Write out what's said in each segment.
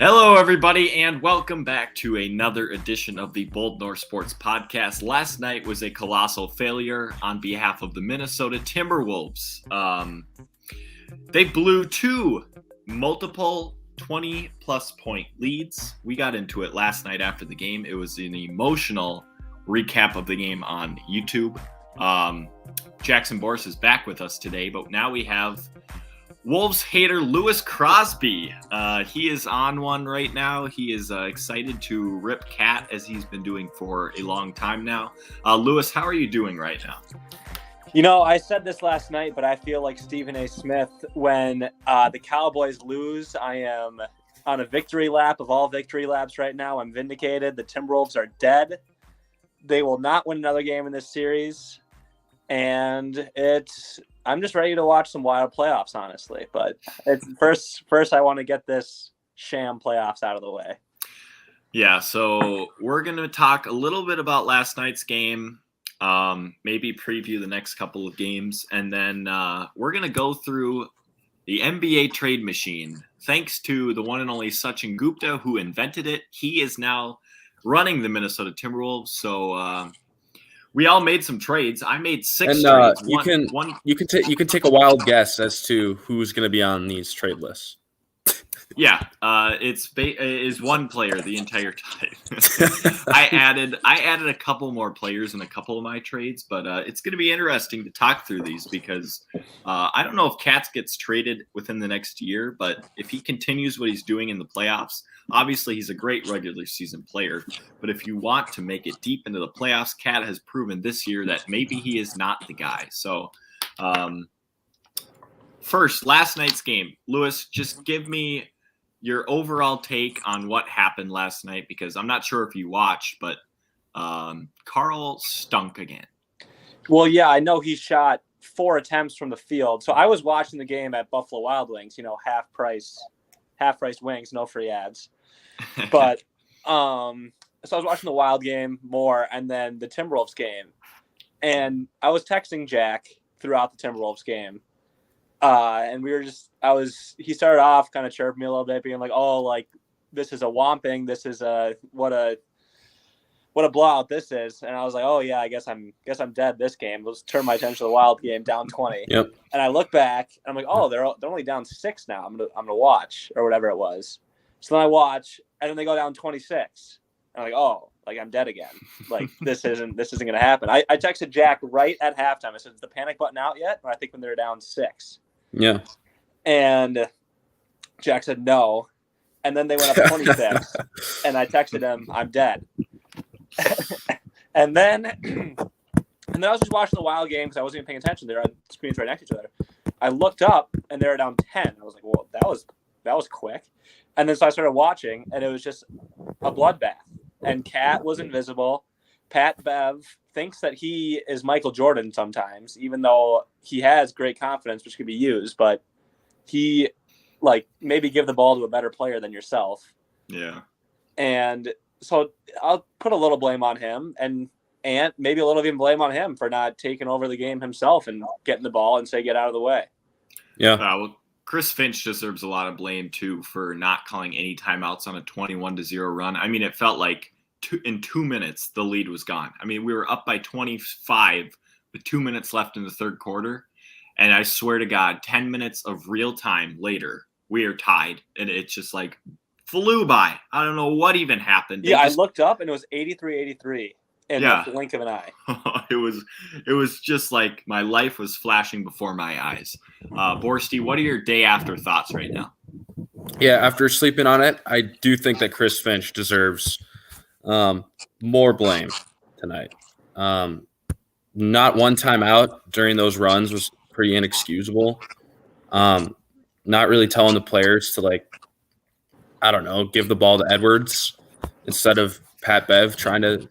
Hello, everybody, and welcome back to another edition of the Bold North Sports Podcast. Last night was a colossal failure on behalf of the Minnesota Timberwolves. They blew two multiple 20-plus point leads. We got into it last night after the game. It was an emotional recap of the game on YouTube. Jackson Boris is back with us today, but now we have Wolves hater Lewis Crosby. He is on one right now. He is excited to rip Cat as he's been doing for a long time now. Lewis, how are you doing right now? You know, I said this last night, but I feel like Stephen A. Smith when the Cowboys lose. I am on a victory lap of all victory laps right now. I'm vindicated. The Timberwolves are dead. They will not win another game in this series. And I'm just ready to watch some wild playoffs, honestly. But it's first I want to get this sham playoffs out of the way. Yeah, so we're going to talk a little bit about last night's game, maybe preview the next couple of games, and then we're going to go through the NBA trade machine. Thanks to the one and only Sachin Gupta, who invented it. He is now running the Minnesota Timberwolves, so we all made some trades. I made six trades. You can take a wild guess as to who's going to be on these trade lists. Yeah, is one player the entire time. I added a couple more players in a couple of my trades, but it's going to be interesting to talk through these because I don't know if Katz gets traded within the next year, but if he continues what he's doing in the playoffs, obviously he's a great regular season player. But if you want to make it deep into the playoffs, Kat has proven this year that maybe he is not the guy. So, first, last night's game, Lewis, just give me your overall take on what happened last night, because I'm not sure if you watched, but Carl stunk again. Well, yeah, I know he shot 4 attempts from the field. So I was watching the game at Buffalo Wild Wings, half price wings, no free ads. But so I was watching the Wild game more and then the Timberwolves game. And I was texting Jack throughout the Timberwolves game. And he started off kind of chirping me a little bit, being like, oh, like, this is a whomping. This is what a blowout this is. And I was like, oh yeah, I guess I'm dead this game. Let's turn my attention to the Wild game, down 20. Yep. And I look back and I'm like, oh, they're only down 6 now. I'm gonna watch or whatever it was. So then I watch and then they go down 26. And I'm like, oh, like I'm dead again. Like this isn't gonna happen. I texted Jack right at halftime. I said, is the panic button out yet? And I think when they're down 6. Yeah. And Jack said no. And then they went up 26. And I texted him, I'm dead. and then I was just watching the Wild game because I wasn't even paying attention. They're on screens right next to each other. I looked up and they were down 10. I was like, well, that was quick. And then so I started watching and it was just a bloodbath. And Cat was invisible. Pat Bev thinks that he is Michael Jordan sometimes, even though he has great confidence, which could be used, but he maybe give the ball to a better player than yourself. Yeah. And so I'll put a little blame on him and maybe a little even blame on him for not taking over the game himself and getting the ball and say, get out of the way. Yeah. Well, Chris Finch deserves a lot of blame too for not calling any timeouts on a 21-0 run. I mean, it felt like in 2 minutes, the lead was gone. I mean, we were up by 25 with 2 minutes left in the third quarter. And I swear to God, 10 minutes of real time later, we are tied. And it's just like flew by. I don't know what even happened. I looked up and it was 83-83 in the blink of an eye. It was just like my life was flashing before my eyes. Borsty, what are your day after thoughts right now? Yeah, after sleeping on it, I do think that Chris Finch deserves more blame tonight. Not one time out during those runs was pretty inexcusable. Not really telling the players to I don't know, give the ball to Edwards instead of Pat Bev trying to,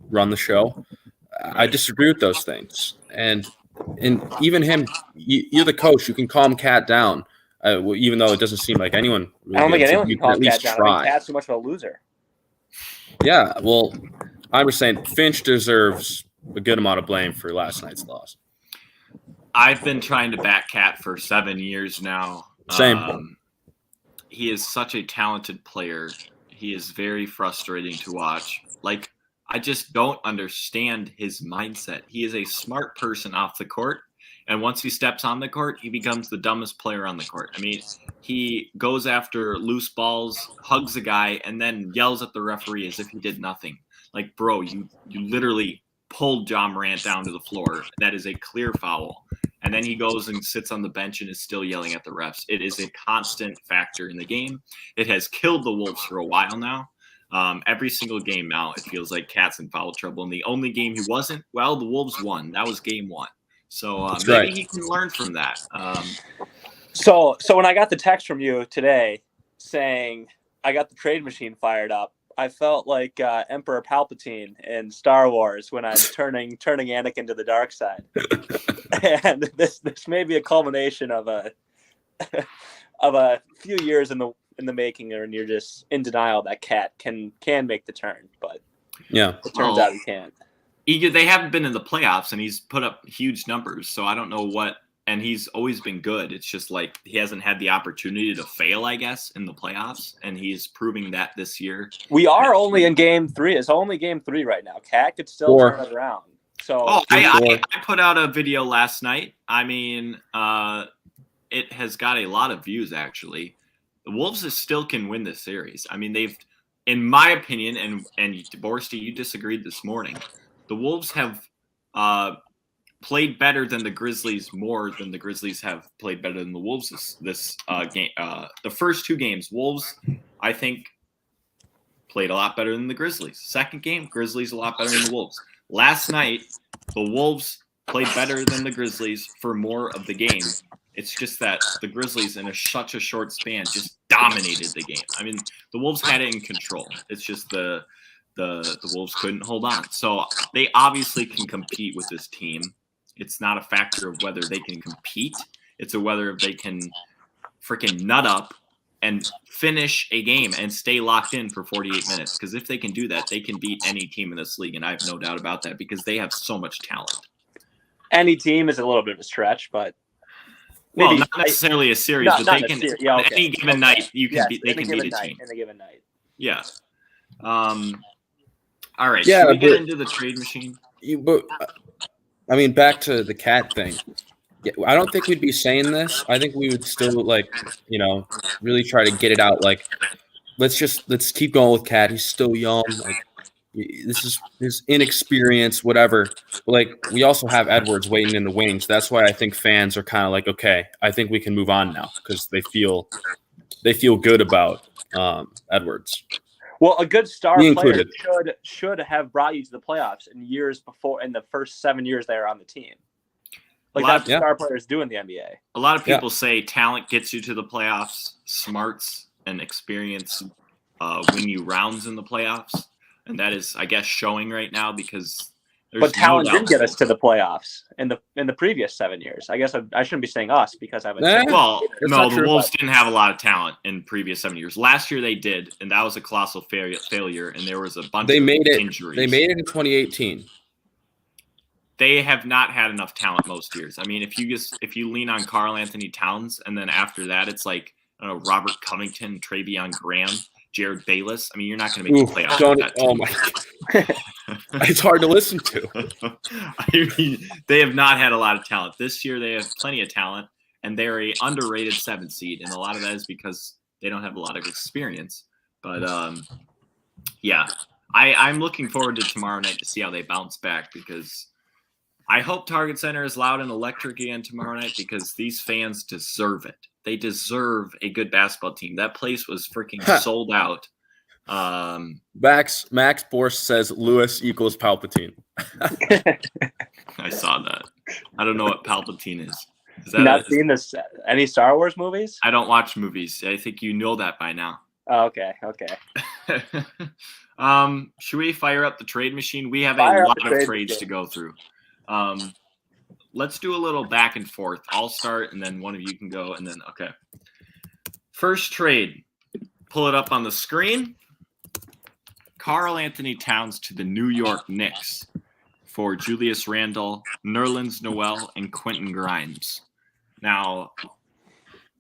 run the show. I disagree with those things. And even him, you're the coach. You can calm Cat down, even though it doesn't seem like anyone. Really I don't think anyone can calm Cat down. I think Cat's too much of a loser. Yeah, well, I was saying Finch deserves a good amount of blame for last night's loss. I've been trying to back Cat for 7 years now. Same. he is such a talented player. He is very frustrating to watch. Like, I just don't understand his mindset. He is a smart person off the court, and once he steps on the court, he becomes the dumbest player on the court. I mean, he goes after loose balls, hugs a guy, and then yells at the referee as if he did nothing. Like, bro, you literally pulled John Morant down to the floor. That is a clear foul. And then he goes and sits on the bench and is still yelling at the refs. It is a constant factor in the game. It has killed the Wolves for a while now. Every single game now, it feels like Cat's in foul trouble. And the only game he wasn't, well, the Wolves won. That was game 1. So maybe he can learn from that. So when I got the text from you today saying I got the trade machine fired up, I felt like Emperor Palpatine in Star Wars when I'm turning Anakin to the dark side. And this may be a culmination of a few years in the making, and you're just in denial that Cat can make the turn, but yeah, it turns out he can't. They haven't been in the playoffs, and he's put up huge numbers, so I don't know what. And he's always been good. It's just like he hasn't had the opportunity to fail, I guess, in the playoffs, and he's proving that this year. We are only in game 3. It's only game 3 right now. Cat could still turn it around. So I put out a video last night. I mean, it has got a lot of views, actually. The Wolves still can win this series. I mean, they've, in my opinion, and Borsty, you disagreed this morning, the Wolves have played better than the Grizzlies, more than the Grizzlies have played better than the Wolves this game. The first 2 games, Wolves, I think, played a lot better than the Grizzlies. Second game, Grizzlies a lot better than the Wolves. Last night, the Wolves played better than the Grizzlies for more of the game. It's just that the Grizzlies, in such a short span, just dominated the game. I mean, the Wolves had it in control. It's just the Wolves couldn't hold on. So they obviously can compete with this team. It's not a factor of whether they can compete. It's a whether they can freaking nut up and finish a game and stay locked in for 48 minutes. Because if they can do that, they can beat any team in this league, and I have no doubt about that because they have so much talent. Any team is a little bit of a stretch, but well, not necessarily a series, but they can. Yeah, okay. Any given night, you can beat. They can beat a team in a given night. Yeah. All right. Yeah, should we get into the trade machine? But I mean, back to the Cat thing. Yeah, I don't think we'd be saying this. I think we would still really try to get it out. Like, let's keep going with Cat. He's still young. Like, this is his inexperience, whatever. But, like, we also have Edwards waiting in the wings. That's why I think fans are kind of like, okay, I think we can move on now because they feel good about Edwards. Well, a good star player should have brought you to the playoffs in years before, in the first 7 years they were on the team. Like that's what star players do in the NBA. A lot of people say talent gets you to the playoffs, smarts and experience win you rounds in the playoffs, and that is, I guess, showing right now because. But talent did get us to the playoffs in the previous 7 years. I guess I shouldn't be saying us because I've been. Well, no, the Wolves didn't have a lot of talent in previous 7 years. Last year they did, and that was a colossal failure. And there was a bunch of injuries. They made it in 2018. They have not had enough talent most years. I mean, if you lean on Karl Anthony Towns, and then after that it's like Robert Covington, Travion Graham, Jared Bayless. I mean, you're not going to make the playoffs with that team. Oh my God. It's hard to listen to. I mean, they have not had a lot of talent. This year they have plenty of talent, and they're a underrated 7 seed, and a lot of that is because they don't have a lot of experience. But I'm looking forward to tomorrow night to see how they bounce back because I hope Target Center is loud and electric again tomorrow night because these fans deserve it. They deserve a good basketball team. That place was freaking sold out. Max Borst says Lewis equals Palpatine. I saw that. I don't know what Palpatine is. Is that not seen this any Star Wars movies? I don't watch movies. I think you know that by now. Oh, okay. Should we fire up the trade machine? We have a lot of trades to go through. Let's do a little back and forth. I'll start, and then one of you can go, and then okay. First trade. Pull it up on the screen. Karl Anthony Towns to the New York Knicks for Julius Randle, Nerlens Noel, and Quentin Grimes. Now,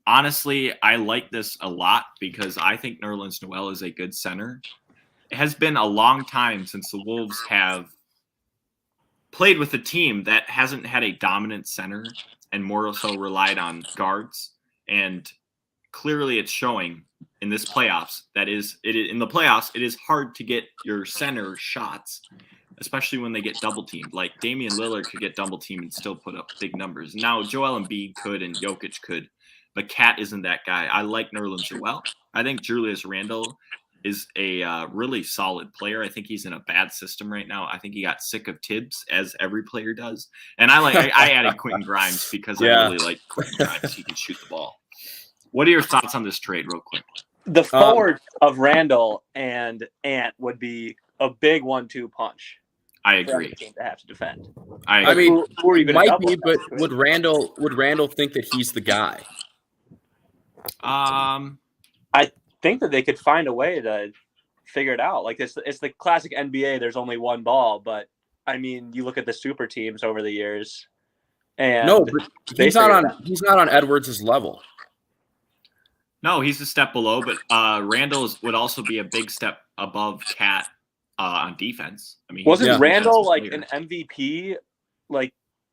honestly, I like this a lot because I think Nerlens Noel is a good center. It has been a long time since the Wolves have played with a team that hasn't had a dominant center and more so relied on guards. And clearly it's showing in this playoffs in the playoffs, it is hard to get your center shots, especially when they get double teamed. Like Damian Lillard could get double teamed and still put up big numbers. Now Joel Embiid could and Jokic could, but Cat isn't that guy. I like Nerlens Noel. I think Julius Randle is a really solid player. I think he's in a bad system right now. I think he got sick of Tibbs, as every player does. And I added Quentin Grimes because I really like Quentin Grimes. He can shoot the ball. What are your thoughts on this trade, real quick? The forward of Randall and Ant would be a big 1-2 punch. I agree. To have to defend. I mean, who are you gonna might be, but would Randall think that he's the guy? I think that they could find a way to figure it out. Like it's the classic NBA. There's only one ball, but I mean, you look at the super teams over the years, and no, but he's not on Edwards' level. No, he's a step below, but Randall would also be a big step above Cat on defense. I mean, wasn't Randall like an MVP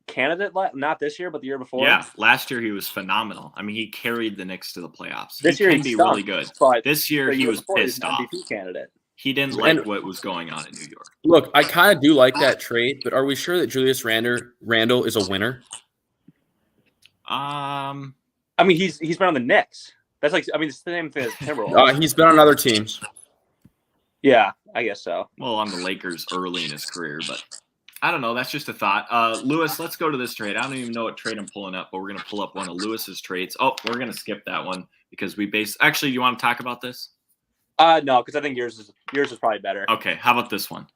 candidate? Not this year, but the year before. Yeah, last year he was phenomenal. I mean, he carried the Knicks to the playoffs. This year he can be really good. But this year he was pissed off. MVP candidate. He didn't like what was going on in New York. Look, I kind of do like that trade, but are we sure that Julius Randle is a winner? I mean, he's been on the Knicks. That's it's the same thing as Timberwolves. He's been on other teams. Yeah, I guess so. Well, on the Lakers early in his career, but I don't know. That's just a thought. Lewis, let's go to this trade. I don't even know what trade I'm pulling up, but we're going to pull up one of Lewis's trades. Oh, we're going to skip that one because actually, you want to talk about this? No, because I think yours is probably better. Okay, how about this one?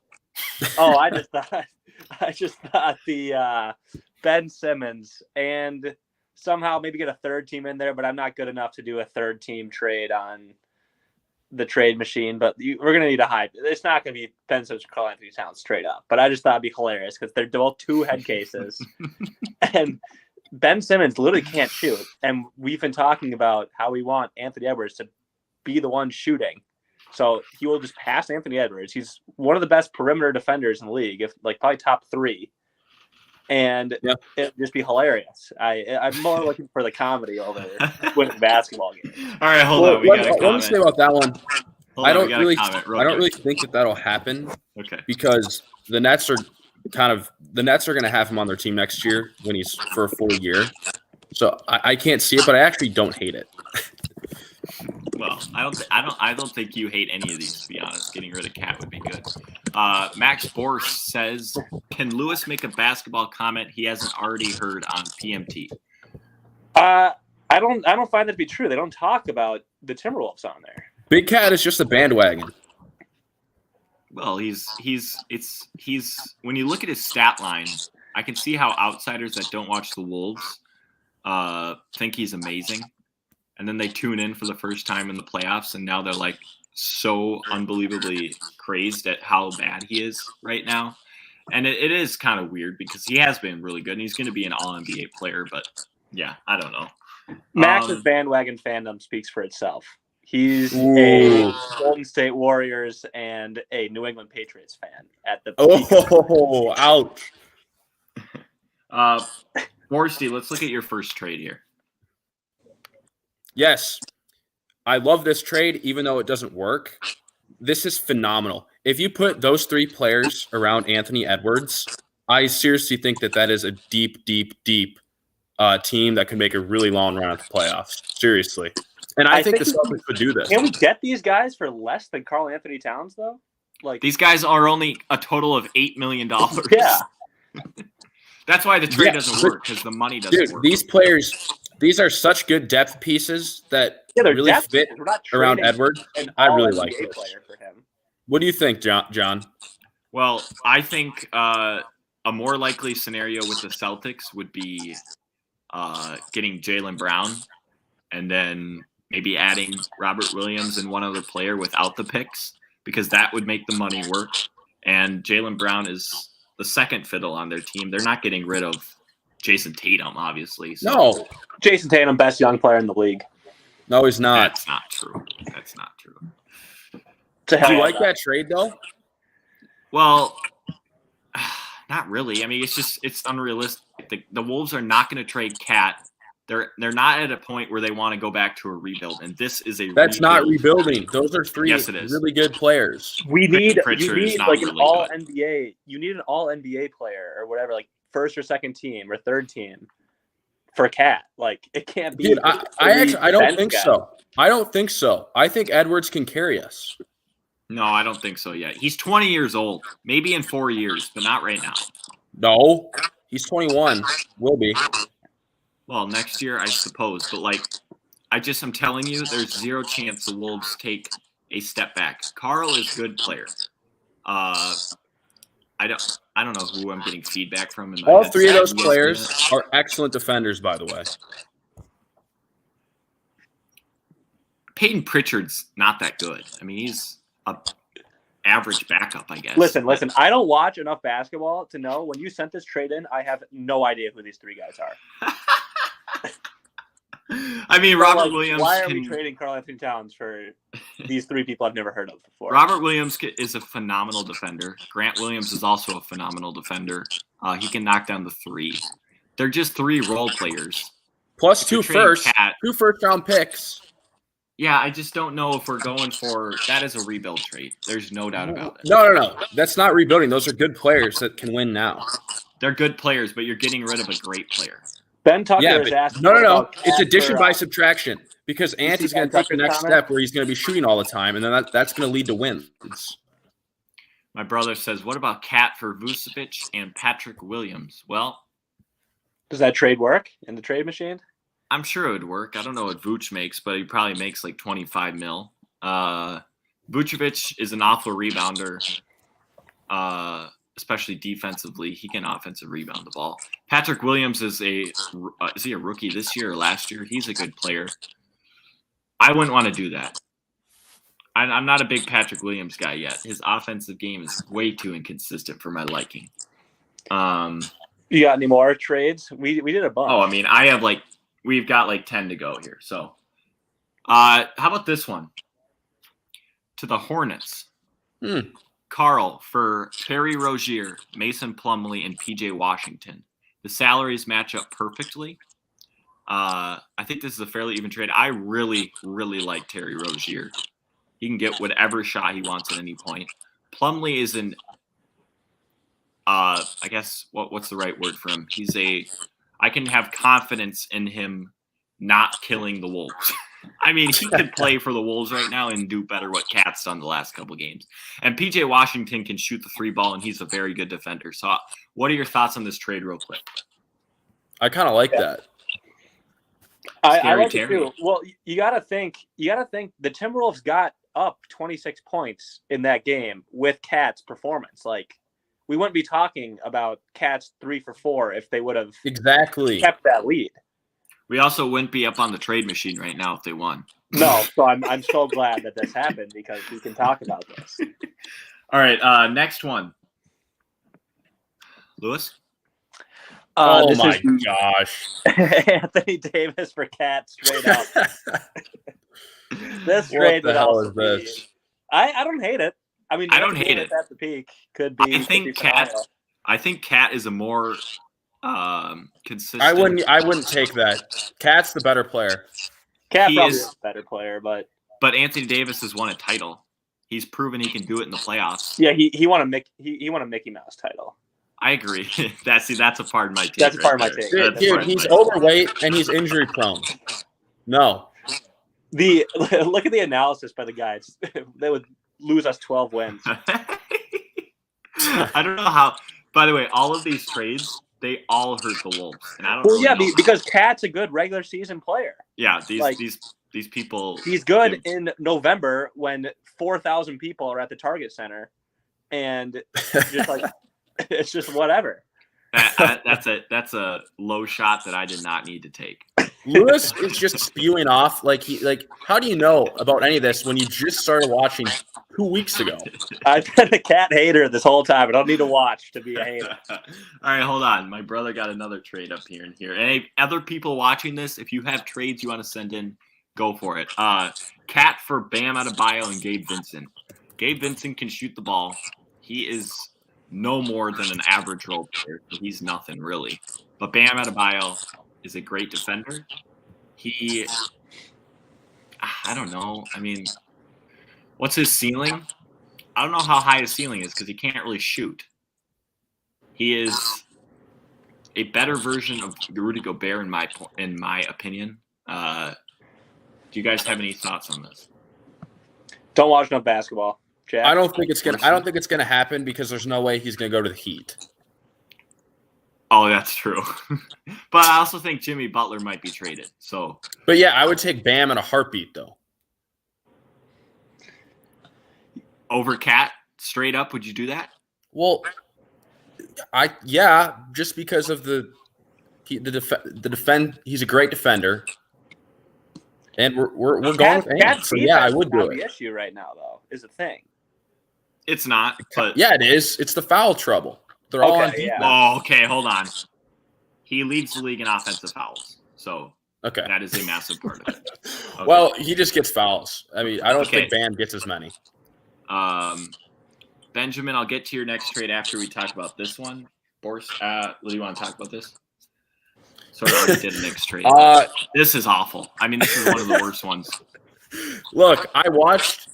Oh, I just thought the Ben Simmons and somehow maybe get a third team in there, but I'm not good enough to do a third team trade on the trade machine. But we're going to need a hype. It's not going to be Ben Simmons or Karl Anthony Towns straight up. But I just thought it'd be hilarious because they're both two head cases. And Ben Simmons literally can't shoot. And we've been talking about how we want Anthony Edwards to be the one shooting. So he will just pass Anthony Edwards. He's one of the best perimeter defenders in the league, probably top 3. And it'd just be hilarious. I'm more looking for the comedy over winning basketball games. All right, hold on. Let me say about that one. I don't really think that'll happen. Okay. Because the Nets are going to have him on their team next year when he's for a full year. So I can't see it, but I actually don't hate it. Well, I don't think you hate any of these, to be honest. Getting rid of Cat would be good. Max Borsch says, "Can Lewis make a basketball comment he hasn't already heard on PMT?" I don't find that to be true. They don't talk about the Timberwolves on there. Big Cat is just a bandwagon. Well, he's when you look at his stat line, I can see how outsiders that don't watch the Wolves think he's amazing. And then they tune in for the first time in the playoffs, and now they're like so unbelievably crazed at how bad he is right now. And it is kind of weird because he has been really good, and he's going to be an all-NBA player. But, yeah, I don't know. Max's bandwagon fandom speaks for itself. He's a Golden State Warriors and a New England Patriots fan at the peak. Ouch. Borsty, let's look at your first trade here. Yes, I love this trade, even though it doesn't work. This is phenomenal. If you put those 3 players around Anthony Edwards, I seriously think that is a deep team that can make a really long run at the playoffs. Seriously. And I think the Celtics would do this. Can we get these guys for less than Karl Anthony Towns, though? These guys are only a total of $8 million. Yeah. That's why the trade doesn't work, because the money doesn't work. These players... These are such good depth pieces that really fit around Edwards. I really like this. What do you think, John? Well, I think a more likely scenario with the Celtics would be getting Jaylen Brown and then maybe adding Robert Williams and one other player without the picks, because that would make the money work. And Jaylen Brown is the second fiddle on their team. They're not getting rid of Jason Tatum, obviously. So. No. Jason Tatum, best young player in the league. No, he's not. That's not true. That's not true. Do you like that trade, though? Well, not really. I mean, it's unrealistic. The Wolves are not going to trade Cat. They're not at a point where they want to go back to a rebuild, and this is a That's not rebuilding. Those are three really good players. You need like really an all NBA. You need an all NBA player or whatever, like first or second team or third team for Cat. Like it can't be. Dude, I don't think so. I don't think so. I think Edwards can carry us. No, I don't think so yet. He's 20 years old. Maybe in 4 years, but not right now. No, he's 21. Will be. Well, next year, I suppose. But, I'm telling you, there's zero chance the Wolves take a step back. Carl is a good player. I don't know who I'm getting feedback from. All three of those players are excellent defenders, by the way. Peyton Pritchard's not that good. I mean, he's a average backup, I guess. Listen. I don't watch enough basketball to know when you sent this trade in. I have no idea who these three guys are. I mean, Robert Williams. Why are we trading Karl Anthony Towns for these three people I've never heard of before? Robert Williams is a phenomenal defender. Grant Williams is also a phenomenal defender. He can knock down the three. They're just three role players. Plus two first-round picks. Yeah, I just don't know if we're going for that as a rebuild trade. There's no doubt about it. No. That's not rebuilding. Those are good players that can win now. They're good players, but you're getting rid of a great player. Ben Tucker is asking. No. It's addition by subtraction because Ante's going to take the next step where he's going to be shooting all the time, and then that's going to lead to wins. My brother says, what about Cat for Vucevic and Patrick Williams? Well, does that trade work in the trade machine? I'm sure it would work. I don't know what Vuce makes, but he probably makes like 25 mil. Vucevic is an awful rebounder, especially defensively. He can offensive rebound the ball. Patrick Williams is he a rookie this year or last year? He's a good player. I wouldn't want to do that. I'm not a big Patrick Williams guy yet. His offensive game is way too inconsistent for my liking. You got any more trades? We did a bunch. Oh, I mean, we've got 10 to go here. So, how about this one? To the Hornets. Carl for Terry Rozier, Mason Plumlee, and PJ Washington. The salaries match up perfectly. I think this is a fairly even trade. I really, really like Terry Rozier. He can get whatever shot he wants at any point. Plumlee is I guess, what's the right word for him? I can have confidence in him not killing the Wolves. I mean, he could play for the Wolves right now and do better what Cat's done the last couple games. And PJ Washington can shoot the three ball, and he's a very good defender. So what are your thoughts on this trade real quick? I kind of like that. I like it too. Well, you got to think the Timberwolves got up 26 points in that game with Cat's performance. Like, we wouldn't be talking about Cat's 3 for 4 if they would have kept that lead. We also wouldn't be up on the trade machine right now if they won. No, so I'm so glad that this happened because we can talk about this. All right, next one. Lewis? Oh my gosh. Anthony Davis for Cat straight up. This trade what the hell is this? I don't hate it. I mean, I don't hate it. At the peak could be. I think Cat is a more consistent. I wouldn't take that. Cat's the better player. Cat probably is a better player, but Anthony Davis has won a title. He's proven he can do it in the playoffs. Yeah, he won a Mickey Mouse title. I agree. That's a part of my take. That's part of my take. Dude, he's overweight and he's injury prone. No. Look at the analysis by the guys. They would lose us 12 wins. I don't know how. By the way, all of these trades, they all hurt the Wolves, and I don't. Well, because Cat's a good regular season player. Yeah, these people. He's good in November when 4,000 people are at the Target Center, and just it's just whatever. That's a low shot that I did not need to take. Lewis is just spewing off how do you know about any of this when you just started watching 2 weeks ago? I've been a Cat hater this whole time. I don't need to watch to be a hater. All right, hold on. My brother got another trade up here and here. And hey, other people watching this, if you have trades you want to send in, go for it. Cat for Bam Adebayo and Gabe Vincent. Gabe Vincent can shoot the ball. He is no more than an average role player. So he's nothing really. But Bam Adebayo is a great defender. I don't know. I mean, what's his ceiling? I don't know how high his ceiling is because he can't really shoot. He is a better version of Rudy Gobert in my opinion. Do you guys have any thoughts on this? Don't watch no basketball, Jack. I don't think it's gonna happen because there's no way he's gonna go to the Heat. Oh, that's true. But I also think Jimmy Butler might be traded. So, but yeah, I would take Bam in a heartbeat though. Over Cat, straight up, would you do that? Well, just because of the defend. He's a great defender, and we're going with Ant. So yeah, I would do it. The issue right now, though, is a thing. It's not. But yeah, it is. It's the foul trouble. They're all on defense. Oh, okay. Hold on. He leads the league in offensive fouls, so that is a massive part of it. Okay. Well, he just gets fouls. I mean, I don't think Bam gets as many. Benjamin, I'll get to your next trade after we talk about this one. Boris, do you want to talk about this? Sort of already did a Knicks trade. This is awful. I mean, this is one of the worst ones. Look, I watched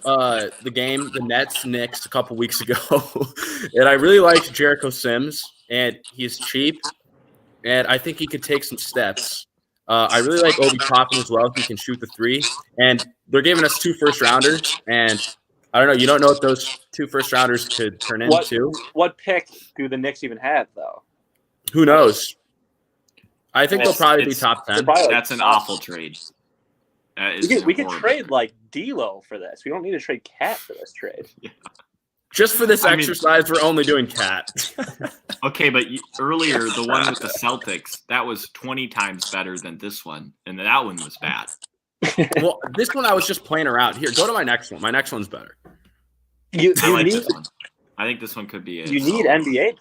the game, the Nets-Knicks, a couple weeks ago, and I really liked Jericho Sims, and he's cheap, and I think he could take some steps. I really like Obi Toppin as well. He can shoot the three, and they're giving us 2 first-rounders, and I don't know. You don't know what those 2 first-rounders could turn into. What pick do the Knicks even have, though? Who knows? I think they'll probably be top 10. That's an awful trade. We could trade like D'Lo for this. We don't need to trade Cat for this trade. Yeah. Just for this exercise, we're only doing Cat. Okay, but earlier, the one with the Celtics, that was 20 times better than this one, and that one was bad. Well, this one I was just playing around. Here, go to my next one. My next one's better. I like this one. I think this one could be You need NBA,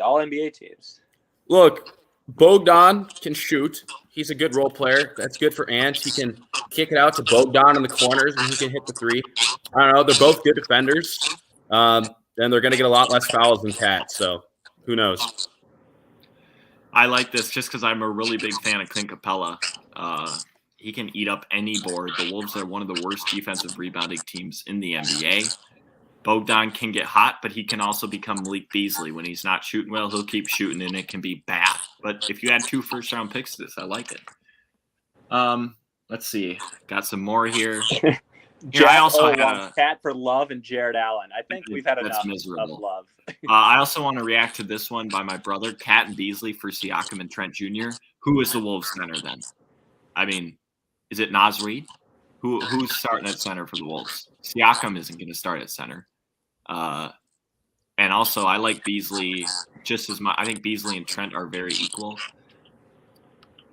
all NBA teams. Look, Bogdan can shoot. He's a good role player. That's good for Ant. He can kick it out to Bogdan in the corners, and he can hit the three. I don't know. They're both good defenders. And they're going to get a lot less fouls than Cat, so who knows? I like this just because I'm a really big fan of Clint Capella. He can eat up any board. The Wolves are one of the worst defensive rebounding teams in the NBA. Bogdan can get hot, but he can also become Malik Beasley. When he's not shooting well, he'll keep shooting, and it can be bad. But if you add 2 first-round picks to this, I like it. Let's see. Got some more here. I also had a Cat for Love and Jared Allen. I think we've had enough of Love. I also want to react to this one by my brother, Cat and Beasley for Siakam and Trent Jr. Who is the Wolves center then? I mean, is it Naz Reid? Who's starting at center for the Wolves? Siakam isn't going to start at center. And also, I like Beasley just as much. I think Beasley and Trent are very equal.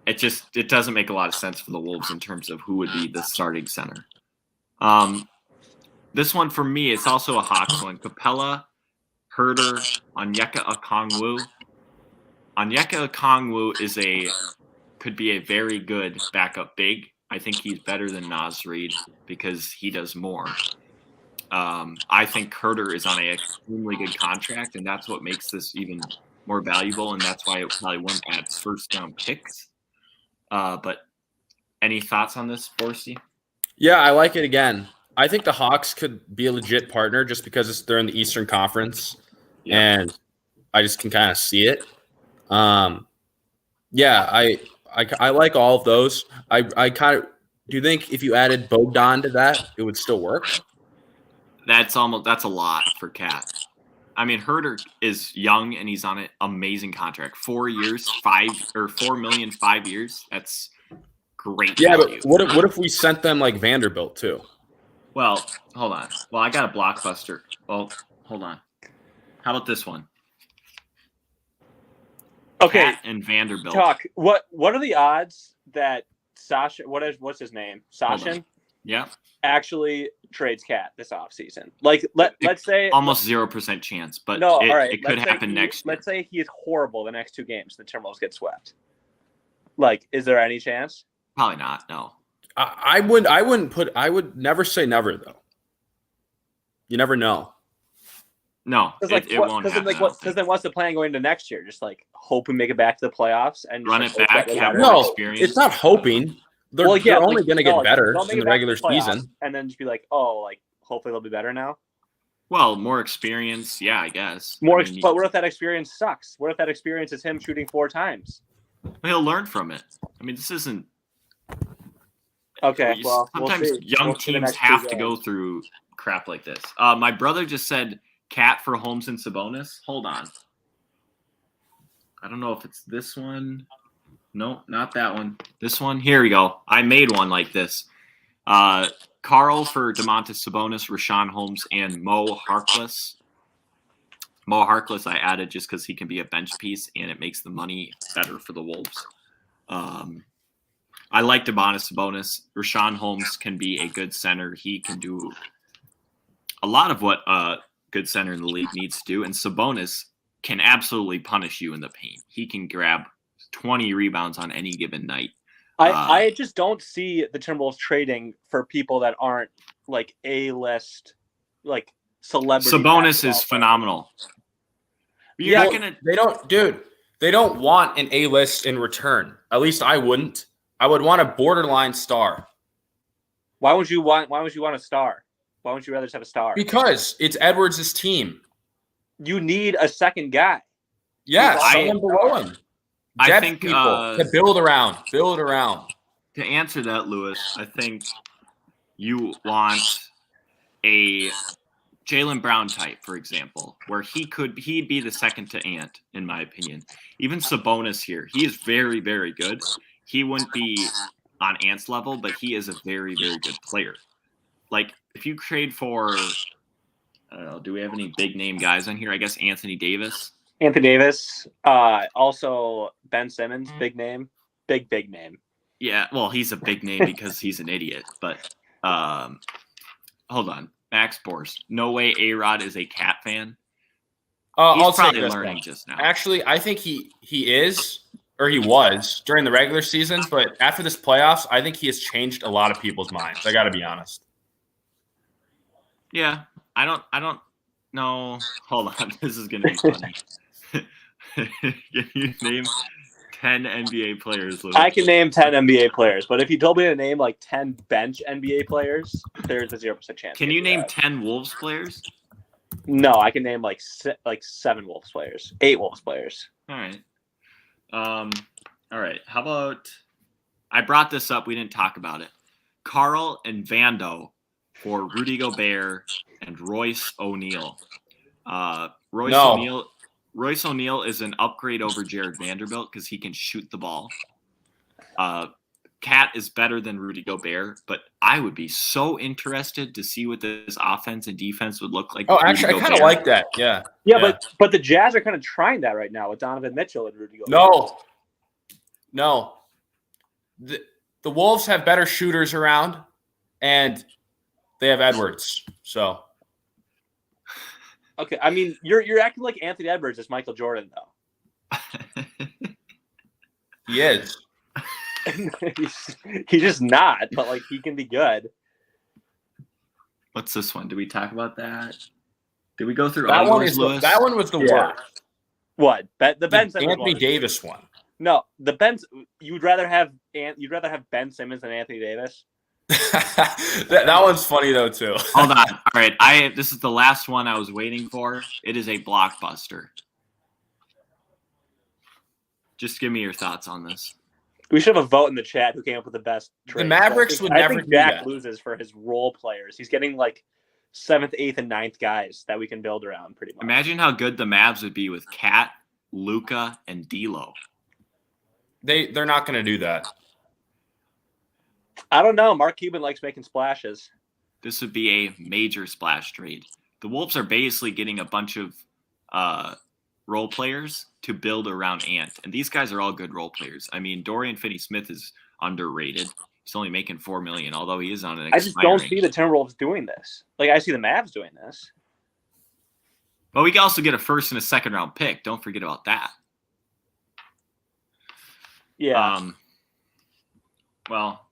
It doesn't make a lot of sense for the Wolves in terms of who would be the starting center. This one for me, it's also a Hawks one. Capella, Herder, Onyeka Okongwu. Onyeka Okongwu could be a very good backup big. I think he's better than Naz Reid because he does more. I think Herder is on an extremely good contract, and that's what makes this even more valuable, and that's why it probably won't add first-round picks. But any thoughts on this, Borsty? Yeah, I like it again. I think the Hawks could be a legit partner just because they're in the Eastern Conference, and I just can kind of see it. I like all of those. I kind of do you think if you added Bogdan to that, it would still work? That's a lot for Cat. I mean, Herder is young and he's on an amazing contract. 4 years, $4 million, 5 years. That's great. Yeah, value. But what if we sent them like Vanderbilt too? Well, hold on. Well, I got a blockbuster. Well, hold on. How about this one? Okay, Cat and Vanderbilt. Talk. What are the odds that Sasha? What's his name? Sasha Yeah. actually trades Cat this offseason. Like let's say almost 0% chance, but no. All right, it could happen next year. Let's say he is horrible the next 2 games. The Timberwolves get swept. Like, is there any chance? Probably not. No. I would never say never though. You never know. No, it won't happen. Because then what's the plan going into next year? Just like hope we make it back to the playoffs and run it back. Have no, experience. It's not hoping. They're only going to get better in the regular season, and then just be like, oh, like hopefully they'll be better now. Well, more experience, yeah, I guess. But what if that experience sucks? What if that experience is him shooting 4 times? He'll learn from it. I mean, this isn't. Okay, well, sometimes young teams have to go through crap like this. My brother just said Cat for Holmes and Sabonis. Hold on. I don't know if it's this one. No, not that one. This one. Here we go. I made one like this. Carl for DeMontis Sabonis, Rashawn Holmes, and Mo Harkless. Mo Harkless I added just because he can be a bench piece and it makes the money better for the Wolves. I like DeMontis Sabonis. Rashawn Holmes can be a good center. He can do a lot of what a good center in the league needs to do. And Sabonis can absolutely punish you in the paint. He can grab 20 rebounds on any given night. I just don't see the Timberwolves trading for people that aren't like A-list, like celebrity. Sabonis is phenomenal. They don't want an A-list in return. At least I wouldn't. I would want a borderline star. Why would you want a star? Why wouldn't you rather just have a star? Because it's Edwards' team. You need a second guy. Yeah, someone below him. I think to build around. To answer that, Lewis, I think you want a Jaylen Brown type, for example, where he'd be the second to Ant, in my opinion. Even Sabonis here, he is very, very good. He wouldn't be on Ant's level, but he is a very, very good player. Like, if you trade for, I don't know, do we have any big name guys on here? I guess Anthony Davis. Also Ben Simmons, big name. Big name. Yeah, well, he's a big name because he's an idiot. But hold on. Max Borst. No way A-Rod is a Cat fan. I'll probably take learning just now. Actually, I think he is, or he was during the regular season. But after this playoffs, I think he has changed a lot of people's minds. I got to be honest. Yeah, I don't know. Hold on. This is going to be funny. Can you name 10 NBA players? Lewis? I can name 10 NBA players, but if you told me to name like 10 bench NBA players, there's a 0% chance. Can you name 10 Wolves players? No, I can name like 7 Wolves players, 8 Wolves players. All right. All right. How about I brought this up. We didn't talk about it. Carl and Vando for Rudy Gobert and Royce O'Neal. Royce O'Neal is an upgrade over Jared Vanderbilt because he can shoot the ball. Cat is better than Rudy Gobert, but I would be so interested to see what this offense and defense would look like. Oh, actually, I kind of like that. Yeah. But the Jazz are kind of trying that right now with Donovan Mitchell and Rudy Gobert. No. The Wolves have better shooters around, and they have Edwards. So. Okay, I mean, you're acting like Anthony Edwards is Michael Jordan, though. He is. He's just not, but like he can be good. What's this one? Did we talk about that? Did we go through that all one? Lewis? That one was the worst. What? The Ben Simmons Anthony Davis one. No, the Ben. You'd rather have Ben Simmons than Anthony Davis. that one's funny though too. Hold on. All right. This is the last one I was waiting for. It is a blockbuster. Just give me your thoughts on this. We should have a vote in the chat who came up with the best trade. The Mavericks would never do Jack that. Loses for his role players. He's getting like 7th, 8th, and 9th guys that we can build around pretty much. Imagine how good the Mavs would be with Cat, Luka, and D'Lo. They're not going to do that. I don't know. Mark Cuban likes making splashes. This would be a major splash trade. The Wolves are basically getting a bunch of role players to build around Ant, and these guys are all good role players. I mean, Dorian Finney-Smith is underrated. He's only making $4 million, although he is on an expiring. I just don't see the Timberwolves doing this. Like, I see the Mavs doing this. But we can also get a first and a second round pick. Don't forget about that. Yeah. Well,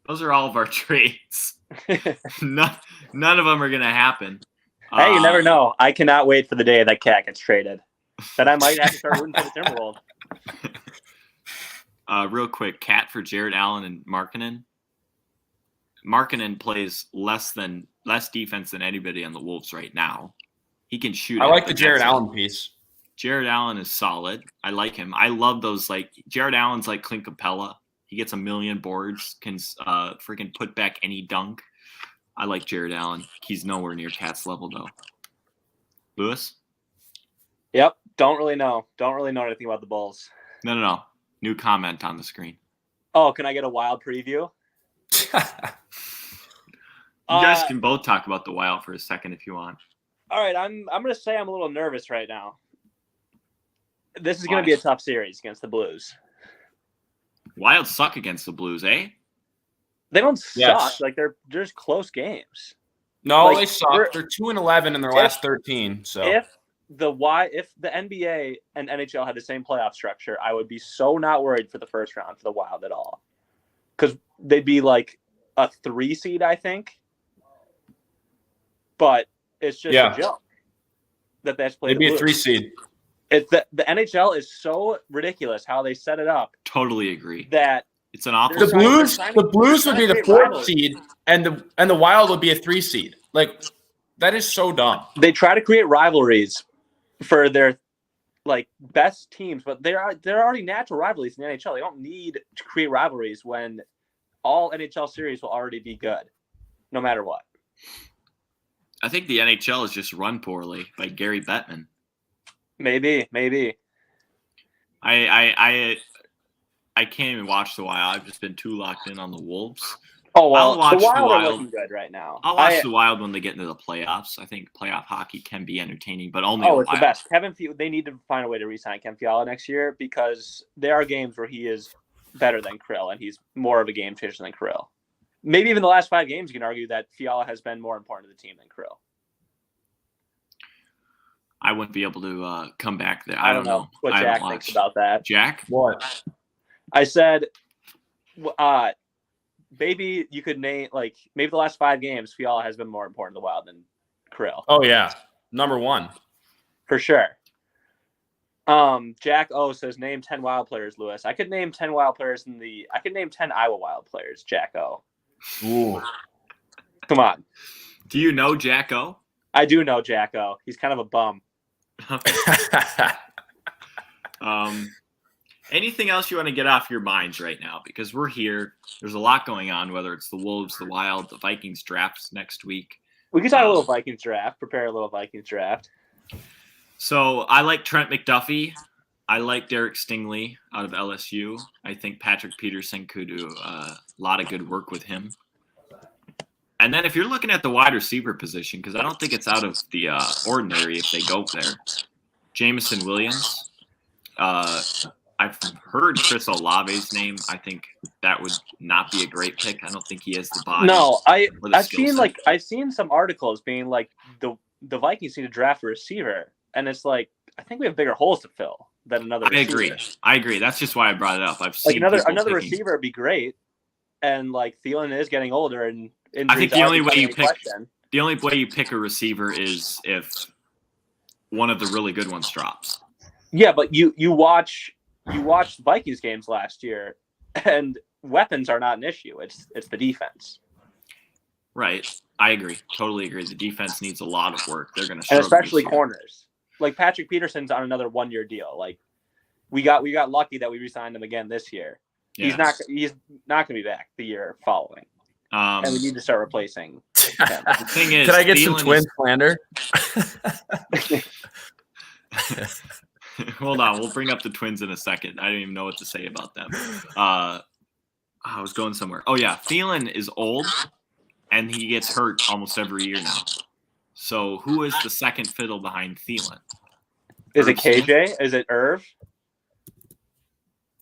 those are all of our trades. None of them are going to happen. Hey, you never know. I cannot wait for the day that Cat gets traded. Then I might have to start rooting for the Timberwolves. Real quick, Cat for Jared Allen and Markkanen. Markkanen plays less defense than anybody on the Wolves right now. He can shoot. I like the Jared Allen piece. Jared Allen is solid. I like him. I love those. Like Jared Allen's like Clint Capella. He gets 1 million boards. Can freaking put back any dunk. I like Jared Allen. He's nowhere near Cat's level though. Lewis? Yep. Don't really know anything about the Bulls. No. New comment on the screen. Oh, can I get a Wild preview? You guys can both talk about the Wild for a second if you want. All right, I'm going to say I'm a little nervous right now. This is going to be a tough series against the Blues. Wild suck against the Blues, eh? They don't suck. Like they're just close games. No, like, they suck. They're 2-11 in their last 13. So if the NBA and NHL had the same playoff structure, I would be so not worried for the first round for the Wild at all, because they'd be like a 3 seed, I think. But it's just a joke that that's played. They'd be a 3 seed. It's the NHL is so ridiculous how they set it up. Totally agree. That it's an awful. The Blues would be the 4th seed, and the Wild would be a 3 seed. Like that is so dumb. They try to create rivalries for their like best teams, but they're already natural rivalries in the NHL. They don't need to create rivalries when all NHL series will already be good, no matter what. I think the NHL is just run poorly by Gary Bettman. Maybe. I can't even watch the Wild. I've just been too locked in on the Wolves. Oh well, I'll watch the Wild are looking good right now. I'll watch the Wild when they get into the playoffs. I think playoff hockey can be entertaining, but only. Oh, it's the best. They need to find a way to re-sign Ken Fiala next year, because there are games where he is better than Krill, and he's more of a game changer than Krill. Maybe even the last 5 games, you can argue that Fiala has been more important to the team than Krill. I wouldn't be able to come back there. I don't know what Jack thinks about that. Jack? What? I said, maybe you could name, like, maybe the last 5 games, Fiala has been more important to the Wild than Krill. Oh, yeah. Number 1. For sure. Jack O says, name 10 Wild players, Lewis. I could name 10 Wild players I could name 10 Iowa Wild players, Jack O. Ooh. Come on. Do you know Jack O? I do know Jack O. He's kind of a bum. Anything else you want to get off your minds right now? Because we're here. There's a lot going on, whether it's the Wolves, the Wild, the Vikings drafts next week. We can talk a little Vikings draft, prepare a little Vikings draft. So I like Trent McDuffie. I like Derek Stingley out of LSU. I think Patrick Peterson could do a lot of good work with him. And then if you're looking at the wide receiver position, because I don't think it's out of the ordinary if they go there, Jamison Williams. I've heard Chris Olave's name. I think that would not be a great pick. I don't think he has the body. No, I've seen some articles being like the Vikings need to draft a receiver, and it's like I think we have bigger holes to fill than another receiver. I agree. That's just why I brought it up. I've seen like another receiver would be great, and like Thielen is getting older, and I think the only way you pick a receiver is if one of the really good ones drops. Yeah, but you watched Vikings games last year, and weapons are not an issue. It's the defense. Right. I agree. Totally agree. The defense needs a lot of work. They're going to struggle. And especially corners. Like Patrick Peterson's on another 1-year deal. Like we got lucky that we re-signed him again this year. Yes. He's not going to be back the year following. And we need to start replacing him. The thing is, can I get some twin slander? Hold on, we'll bring up the Twins in a second. I don't even know what to say about them. I was going somewhere. Oh yeah, Thielen is old, and he gets hurt almost every year now. So who is the second fiddle behind Thielen? Is it KJ? Is it Irv?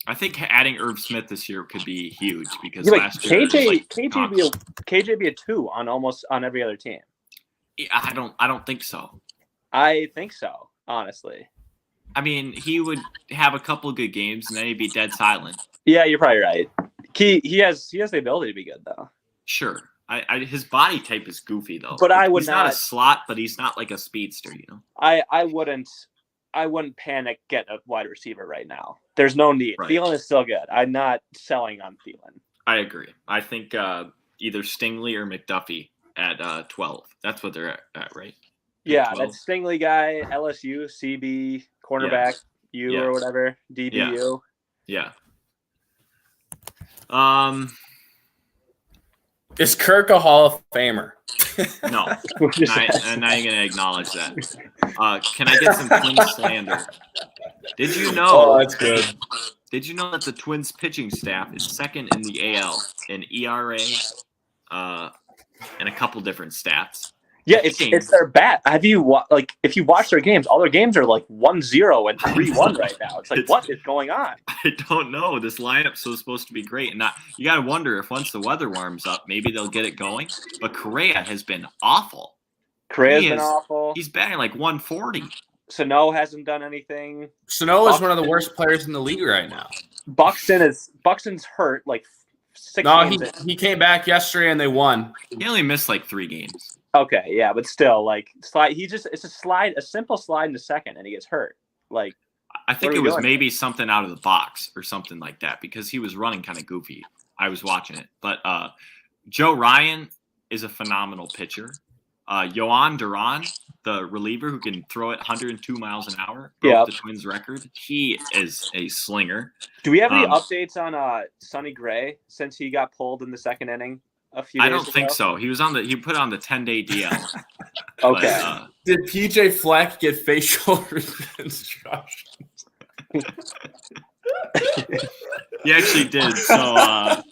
I think adding Irv Smith this year could be huge because Yeah, last year KJ be a 2 on every other team. I don't think so. I think so, honestly. I mean, he would have a couple of good games and then he'd be dead silent. Yeah, you're probably right. He has the ability to be good though. Sure. His body type is goofy though. But he's not a slot, but he's not like a speedster, you know. I wouldn't panic getting a wide receiver right now. There's no need. Right. Thielen is still good. I'm not selling on Thielen. I agree. I think either Stingley or McDuffie at 12. That's what they're at, right? Yeah, that Stingley guy, LSU, CB, cornerback, or whatever, DBU. Yeah. Is Kirk a Hall of Famer? No. I'm not even going to acknowledge that. Can I get some Twins slander? Did you know? Oh, that's good. Did you know that the Twins pitching staff is second in the AL in ERA and a couple different stats? Yeah, it's their bat. Have you if you watch their games, all their games are like 1-0 and 3-1 right now. It's like what is going on? I don't know. This lineup's supposed to be great, and you got to wonder if once the weather warms up, maybe they'll get it going. But Correa has been awful. Correa's been awful. He's batting like 140. Sano hasn't done anything. Sano is one of the worst players in the league right now. Buxton's hurt like 6 games. He came back yesterday and they won. He only missed like 3 games. Okay, yeah, but still, like slide. It's a simple slide in the second, and he gets hurt. Like, I think it was maybe something out of the box or something like that because he was running kind of goofy. I was watching it, but Joe Ryan is a phenomenal pitcher. Yohan Duran, the reliever who can throw it 102 miles an hour, broke the Twins record. He is a slinger. Do we have any updates on Sonny Gray since he got pulled in the second inning? I don't think so. He put on the 10-day DL. Okay. But, did PJ Fleck get facial reconstruction? He actually did. So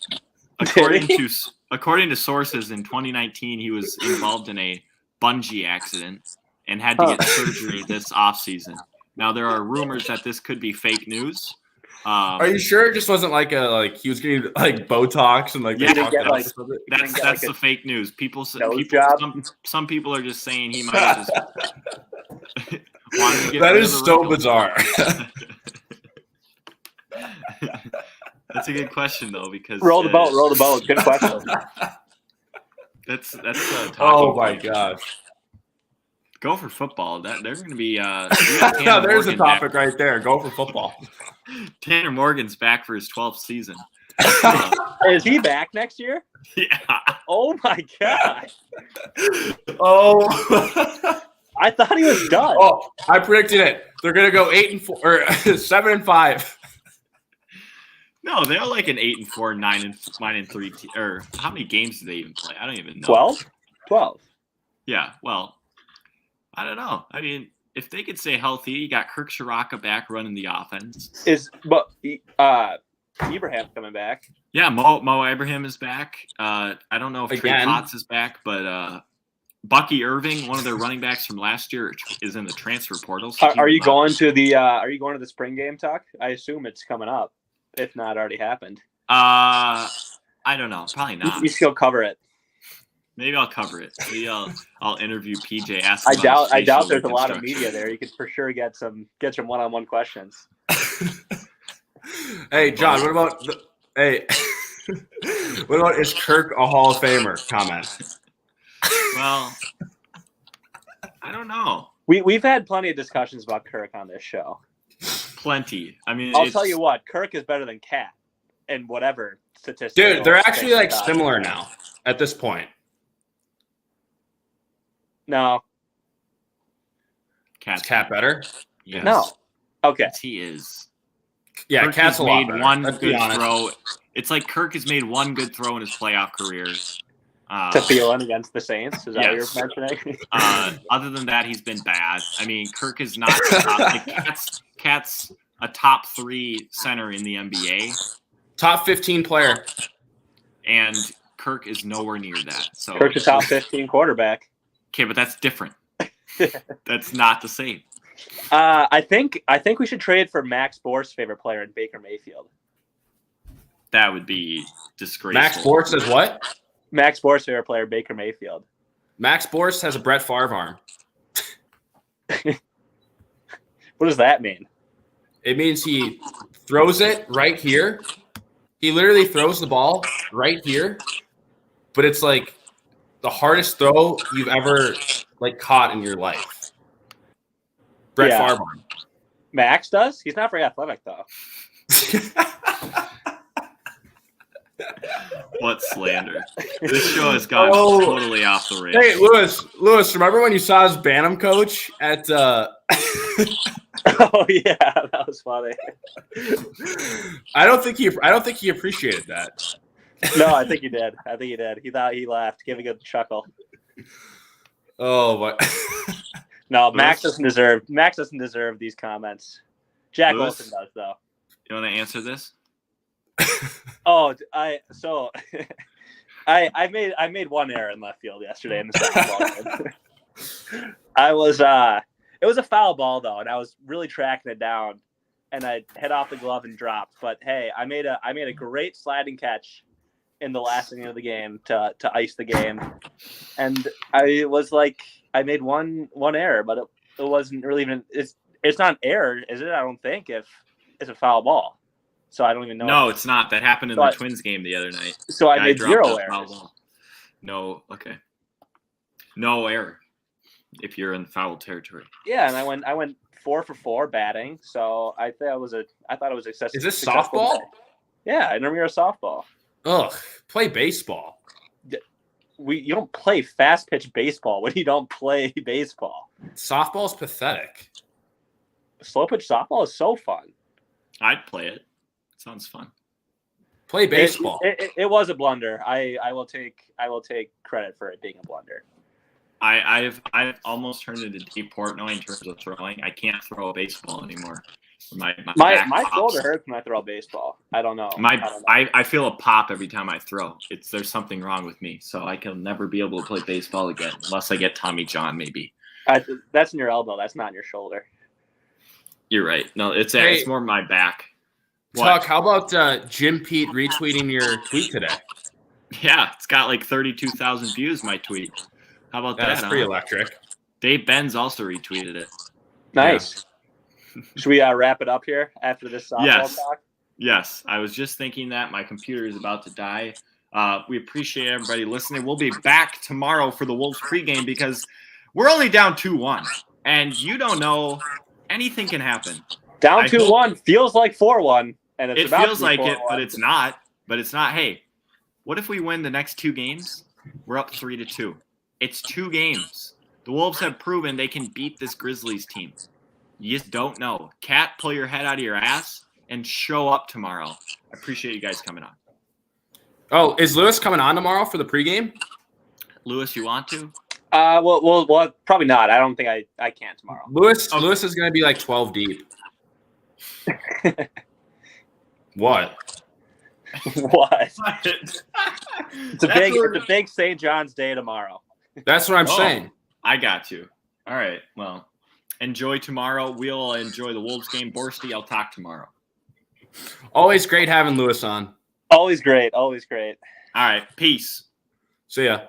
according to sources in 2019, he was involved in a bungee accident and had to get surgery this offseason. Now there are rumors that this could be fake news. Are you sure it just wasn't he was getting like Botox and that's the fake news. Some people are just saying he might have just wanted to get that is so bizarre. That's a good question though because roll the boat. Good question. That's oh my gosh. Go for football. They're going to be. There's a topic right there. Go for football. Tanner Morgan's back for his 12th season. Is he back next year? Yeah. Oh my god. Oh. I thought he was done. Oh, I predicted it. They're going to go 8-4 or 7-5. No, they're like an 8-4, 9-3. Or how many games do they even play? I don't even know. 12. Yeah. Well. I don't know. I mean, if they could stay healthy, you got Kirk Shiraka back running the offense. Ibrahim coming back? Yeah, Mo Abraham is back. I don't know if Trey Potts is back, but Bucky Irving, one of their running backs from last year, is in the transfer portal. So are you going to the spring game talk? I assume it's coming up. If not, already happened. I don't know. Probably not. You still cover it. Maybe I'll cover it. Maybe I'll interview PJ. I doubt there's a lot of media there. You could for sure get some one-on-one questions. Hey, John, what about is Kirk a Hall of Famer? Comment. Well, I don't know. We've had plenty of discussions about Kirk on this show. Plenty. I mean, I'll tell you what, Kirk is better than Cat in whatever statistics. Dude, they're actually like similar now at this point. No. Cat's Cat better? Yes. No. Okay. Yes, he is. Yeah, Kirk Cat's has made better. one good throw. It's like Kirk has made one good throw in his playoff career. To Thielen against the Saints? Is that what you're mentioning? Other than that, he's been bad. I mean, Kirk is not Cat's a top 3 center in the NBA. Top 15 player. And Kirk is nowhere near that. So Kirk's a top 15 quarterback. Okay, but that's different. That's not the same. I think we should trade for Max Borst's favorite player in Baker Mayfield. That would be disgraceful. Max Borst says what? Max Borst's favorite player, Baker Mayfield. Max Borst has a Brett Favre arm. What does that mean? It means he throws it right here. He literally throws the ball right here, but it's like the hardest throw you've ever caught in your life. Brett Favre arm. Max does? He's not very athletic though. What slander! This show has gone totally off the rails. Hey, Lewis, remember when you saw his Bantam coach at? Oh yeah, that was funny. I don't think he appreciated that. No, I think he did. He thought he laughed, giving a chuckle. Oh, but no, Max doesn't deserve these comments. Jack Wilson does though. You want to answer this? Oh, I made one error in left field yesterday in the second ball. It was a foul ball though, and I was really tracking it down, and I hit off the glove and dropped. But hey, I made a great sliding catch in the last inning of the game to ice the game, and I made one error, but it wasn't really even it's not an error, is it? I don't think if it's a foul ball. So I don't even know. No, it's not. That happened in the Twins game the other night. So I made 0 errors. No, okay. No error if you're in foul territory. Yeah, and I went 4 for 4 batting. So I thought it was excessive. Is this softball? Day. Yeah, I remember you're a softball. Ugh, play baseball. You don't play fast pitch baseball when you don't play baseball. Softball's pathetic. Slow pitch softball is so fun. I'd play it. Sounds fun. Play baseball. It was a blunder. I will take credit for it being a blunder. I've almost turned into Dave Portnoy in terms of throwing. I can't throw a baseball anymore. My shoulder hurts when I throw a baseball. I don't know. I feel a pop every time I throw. There's something wrong with me, so I can never be able to play baseball again unless I get Tommy John maybe. That's in your elbow. That's not in your shoulder. You're right. No, it's more my back. Tuck, how about Jim Pete retweeting your tweet today? Yeah, it's got like 32,000 views, my tweet. How about that? That's pretty electric. Dave Benz also retweeted it. Nice. Yeah. Should we wrap it up here after this softball talk? Yes. I was just thinking that. My computer is about to die. We appreciate everybody listening. We'll be back tomorrow for the Wolves pregame because we're only down 2-1. And you don't know. Anything can happen. Down 2-1 feels like 4-1. And it feels like it, but it's not. Hey, what if we win the next 2 games? We're up 3-2. It's 2 games. The Wolves have proven they can beat this Grizzlies team. You just don't know. Cat, pull your head out of your ass and show up tomorrow. I appreciate you guys coming on. Oh, is Lewis coming on tomorrow for the pregame? Lewis, you want to? Well, probably not. I don't think I can tomorrow. Lewis is going to be like 12 deep. What? What? It's a big St. John's Day tomorrow. That's what I'm saying. I got you. All right. Well, enjoy tomorrow. We'll enjoy the Wolves game. Borsty, I'll talk tomorrow. Always great having Lewis on. Always great. Always great. All right. Peace. See ya.